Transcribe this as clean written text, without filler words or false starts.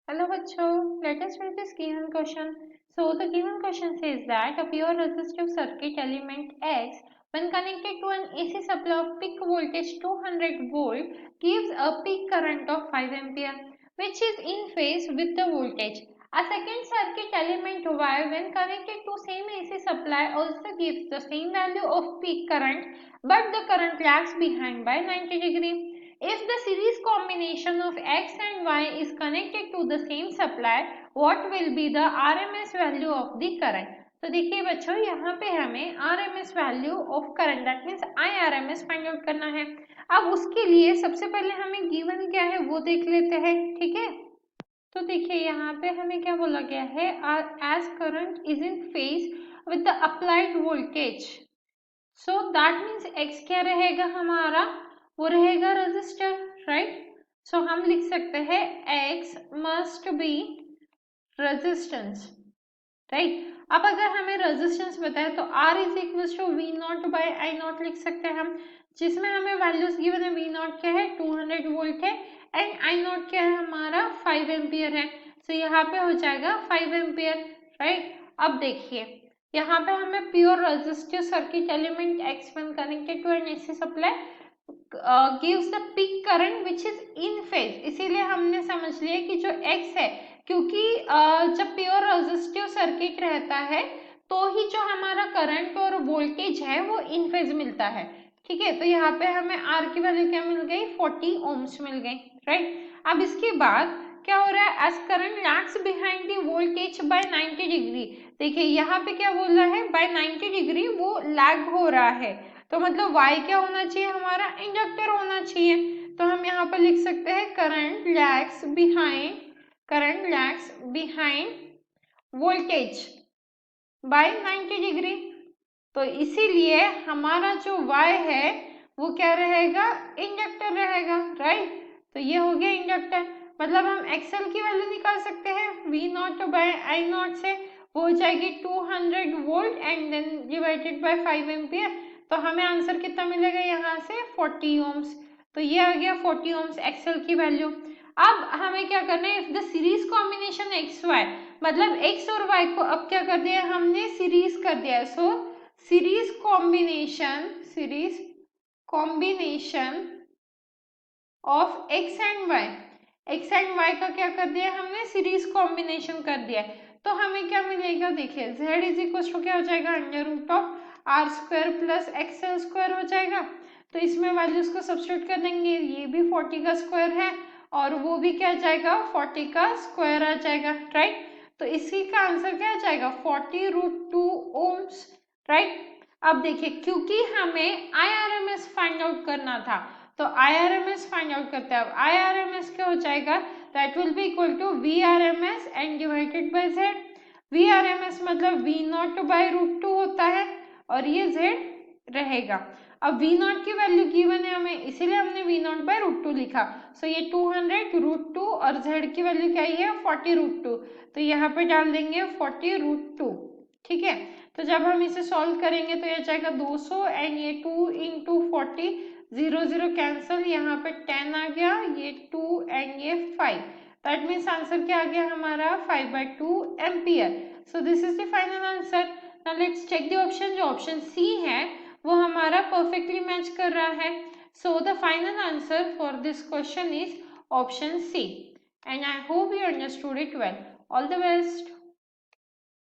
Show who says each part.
Speaker 1: Hello bachcho, let us read this given question. So the given question says that a pure resistive circuit element X when connected to an AC supply of peak voltage 200 volt gives a peak current of 5 ampere which is in phase with the voltage. A second circuit element Y when connected to same AC supply also gives the same value of peak current but the current lags behind by 90 degree. If the series combination of X and Y is connected to the same supply, what will be the RMS value of the current? तो देखिए बच्चों यहाँ पे हमें RMS value of current that means IRMS find out करना है। अब उसके लिए सबसे पहले हमें गिवन क्या है वो देख लेते हैं, ठीक है। तो देखिए यहाँ पे हमें क्या बोला गया है, as current is in phase with the applied voltage, so that means X क्या रहेगा हमारा, वो रहेगा रेजिस्टर, राइट। सो हम लिख सकते हैं X must be resistance, right. अब अगर हमें रेजिस्टेंस बताए तो R is equal to V naught by I naught लिख सकते हैं हम, जिसमें हमें वैल्यूज गिवन है। वी नॉट क्या है 200 वोल्ट है एंड आई नॉट क्या है हमारा 5 एम्पियर है। सो यहाँ पे हो जाएगा 5 एम्पियर, राइट। अब देखिए यहाँ पे हमें pure resistive circuit element X when connected to an AC supply gives the peak current which is in phase, इसीलिए हमने समझ लिया कि जो X है, क्योंकि जब प्योर रेजिस्टिव सर्किट रहता है तो ही जो हमारा करंट और वोल्टेज है वो इन फेज मिलता है, ठीक है। तो यहाँ पे हमें R की वैल्यू क्या मिल गई, 40 ओम्स मिल गई, राइट। अब इसके बाद क्या हो रहा है, as current lags behind the voltage by 90 degree. देखिए यहाँ पे क्या बोल रहा है, बाय 90 डिग्री वो लैग हो रहा है, तो मतलब Y क्या होना चाहिए हमारा, इंडक्टर होना चाहिए। तो हम यहाँ पर लिख सकते हैं current lags behind voltage by 90 degree. तो इसीलिए हमारा जो Y है वो क्या रहेगा, इंडक्टर रहेगा, राइट। तो ये हो गया इंडक्टर, मतलब हम XL की वैल्यू निकाल सकते हैं V naught by I naught से, वो हो जाएगी 200 volt and then divided by 5 ampere. तो हमें आंसर कितना मिलेगा यहाँ से 40 ओम्स। तो ये आ गया 40 ओम्स XL की वैल्यू। अब हमें क्या करना है, if the series combination X Y, मतलब एक्स और वाई को अब क्या कर दिया हमने, सीरीज कर दिया। So series combination of X and Y का क्या कर दिया हमने, सीरीज कॉम्बिनेशन कर दिया। तो हमें क्या मिलेगा, देखिए z इज इक्वल टू क्या हो जाएगा, under root of R square plus XL square हो जाएगा। तो इसमें वैल्यूज को सब्स्टिट्यूट कर देंगे, ये भी 40 का स्क्वायर है और वो भी क्या जाएगा 40 का स्क्वायर आ जाएगा, राइट। तो इसी का आंसर क्या आ जाएगा 40√2 ओम्स, राइट। अब देखिए क्योंकि हमें IRMS फाइंड आउट करना था तो IRMS फाइंड आउट करते हैं। अब IRMS क्या हो जाएगा, that will be equal to VRMS and divided by Z। VRMS मतलब V नॉट बाय √2 होता है और ये Z रहेगा। अब V नॉट की वैल्यू गिवन है हमें, इसीलिए हमने V नॉट बाय √2 लिखा। सो ये 200√2 और Z की वैल्यू क्या है 40√2, तो यहाँ पे डाल देंगे 40√2, ठीक है। तो जब हम इसे सॉल्व करेंगे तो यह जाएगा 200 एंड ये 2 इंटू 40, 0 0 कैंसल, यहाँ पे 10 आ गया, ये 2 एंड ये 5, दैट मीन्स आंसर क्या आ गया हमारा 5/2 ampere. So this is the final answer. Now let's check the option, जो ऑप्शन सी है वो हमारा परफेक्टली मैच कर रहा है। So the final answer for this question is option C and I hope you understood it well. All the best.